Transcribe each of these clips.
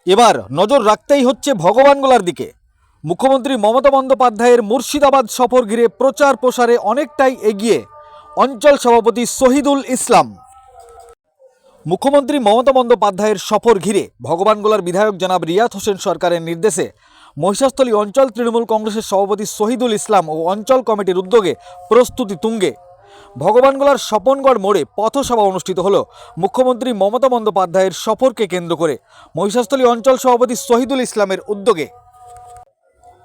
এবার নজর রাখতেই হচ্ছে ভগবানগোলার দিকে। মুখ্যমন্ত্রী মমতা বন্দ্যোপাধ্যায়ের মুর্শিদাবাদ সফর ঘিরে প্রচার প্রসারে অনেকটাই এগিয়ে অঞ্চল সভাপতি শহীদুল ইসলাম। মুখ্যমন্ত্রী মমতা বন্দ্যোপাধ্যায়ের সফর ঘিরে ভগবানগোলার বিধায়ক জনাব রিয়াত হোসেন সরকারের নির্দেশে মহিষাস্থলী অঞ্চল তৃণমূল কংগ্রেসের সভাপতি শহীদুল ইসলাম ও অঞ্চল কমিটির উদ্যোগে প্রস্তুতি তুঙ্গে। ভগবানগোলার স্বপনগড় মোড়ে পথসভা অনুষ্ঠিত হল মুখ্যমন্ত্রী মমতা বন্দ্যোপাধ্যায়ের সফরকে কেন্দ্র করে মহিষাস্থলী অঞ্চল সভাপতি শহীদুল ইসলামের উদ্যোগে।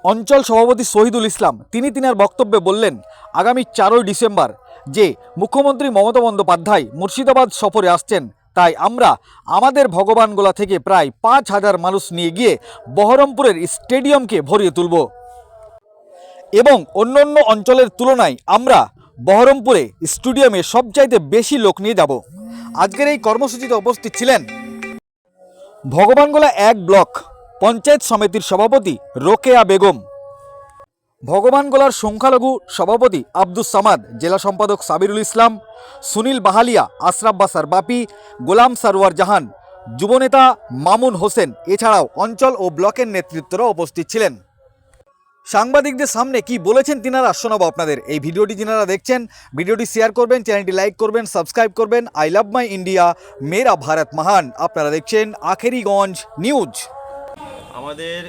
অঞ্চল সভাপতি শহীদুল ইসলাম তিনার বক্তব্যে বললেন, আগামী 4ই ডিসেম্বর যে মুখ্যমন্ত্রী মমতা বন্দ্যোপাধ্যায় মুর্শিদাবাদ সফরে আসছেন, তাই আমরা আমাদের ভগবানগোলা থেকে প্রায় 5,000 মানুষ নিয়ে গিয়ে বহরমপুরের স্টেডিয়ামকে ভরিয়ে তুলব এবং অন্যান্য অঞ্চলের তুলনায় আমরা বহরমপুরে স্টেডিয়ামে সবচাইতে বেশি লোক নিয়ে যাব। আজকের এই কর্মসূচিতে উপস্থিত ছিলেন ভগবানগোলা 1 ব্লক পঞ্চায়েত সমিতির সভাপতি রোকেয়া বেগম, ভগবানগোলার সংখ্যালঘু সভাপতি আব্দুস সামাদ, জেলা সম্পাদক সাবিরুল ইসলাম, সুনীল বাহালিয়া, আশরাফ বাসার বাপি, গোলাম সারওয়ার জাহান, যুবনেতা মামুন হোসেন, এছাড়াও অঞ্চল ও ব্লকের নেতৃত্বরা উপস্থিত ছিলেন। সাংবাদিকদের সামনে কি বলেছেন তিনারা শোনাবো আপনাদের। এই ভিডিওটি যিনারা দেখছেন, ভিডিওটি শেয়ার করবেন, চ্যানেলটি লাইক করবেন, সাবস্ক্রাইব করবেন। আই লাভ মাই ইন্ডিয়া, মেরা ভারত মহান। আপনারা দেখছেন আখেরিগঞ্জ নিউজ। আমাদের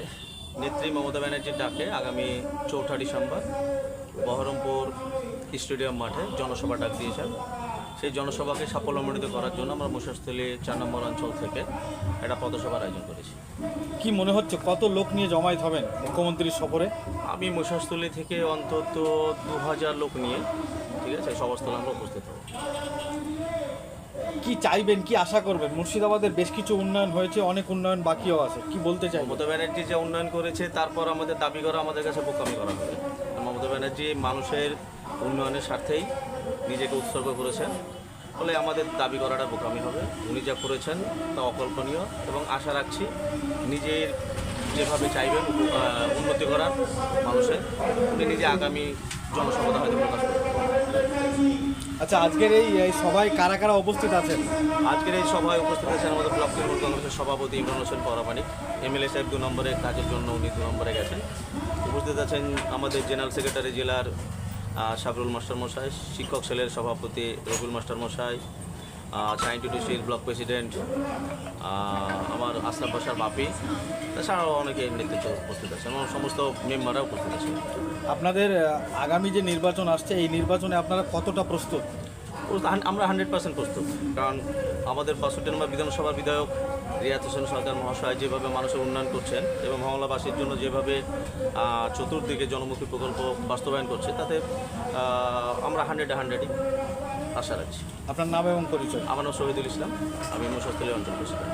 নেত্রী মমতা ব্যানার্জির ডাকে আগামী 4 ডিসেম্বর বহরমপুর স্টেডিয়াম মাঠে জনসভা ডাক দিয়েছেন। সেই জনসভাকে সাফল্যমণ্ডিত করার জন্য আমরা মহিষাস্থলী 4 নম্বর অঞ্চল থেকে একটা পথসভার আয়োজন করেছি। কি মনে হচ্ছে কত লোক নিয়ে জমায়েত হবেন মুখ্যমন্ত্রীর সফরে? আমি মহিষাস্থলী থেকে অন্তত 2000 লোক নিয়ে, ঠিক আছে, সভাস্থলে আমরা উপস্থিত হব। কি চাইবেন, কি আশা করবেন? মুর্শিদাবাদের বেশ কিছু উন্নয়ন হয়েছে, অনেক উন্নয়ন বাকিও আছে, কি বলতে চাই? মমতা ব্যানার্জি যে উন্নয়ন করেছে তারপর আমাদের দাবি করা আমাদের কাছে বোকামি করা হবে। মমতা ব্যানার্জি মানুষের উন্নয়নের স্বার্থেই নিজেকে উৎসর্গ করেছেন, ফলে আমাদের দাবি করাটা বোকামি হবে। উনি যা করেছেন তা অকল্পনীয় এবং আশা রাখছি নিজের যেভাবে চাইবেন উন্নতি করার মানুষের, উনি নিজে আগামী জনসভাটা হয়তো প্রকাশ করবেন। আচ্ছা, আজকের এই সভায় কারা কারা উপস্থিত আছেন? আজকের এই সভায় উপস্থিত আছেন আমাদের ব্লক তৃণমূল কংগ্রেসের সভাপতি ইমরান হোসেন পরামানিক, এমএলএ সাহেব 2 নম্বরে কাজের জন্য উনি 2 নম্বরে গেছেন। উপস্থিত আছেন আমাদের জেনারেল সেক্রেটারি জেলার সাবরুল মাস্টার মশাই, শিক্ষক সেলের সভাপতি রবিউল মাস্টার মশাই, সাইন্টিটিউসির ব্লক প্রেসিডেন্ট আমার আশরাফ বাসার বাপি, তাছাড়াও অনেকে নেতৃত্ব উপস্থিত আছে এবং সমস্ত মেম্বাররা উপস্থিত আছে। আপনাদের আগামী যে নির্বাচন আসছে, এই নির্বাচনে আপনারা কতটা প্রস্তুত? আমরা 100% প্রস্তুত, কারণ আমাদের 65 নম্বর বিধানসভার বিধায়ক রিয়াত হোসেন সরকার মহাশয় যেভাবে মানুষের উন্নয়ন করছেন এবং মহল্লাবাসীর জন্য যেভাবে চতুর্দিকে জনমুখী প্রকল্প বাস্তবায়ন করছে, তাতে আমরা 100-100ই আশা রাখছি। আপনার নাম এবং পরিচয়? আমার নাম শহীদুল ইসলাম, আমি মহিষাস্থলী অঞ্চল প্রেসিডেন্ট।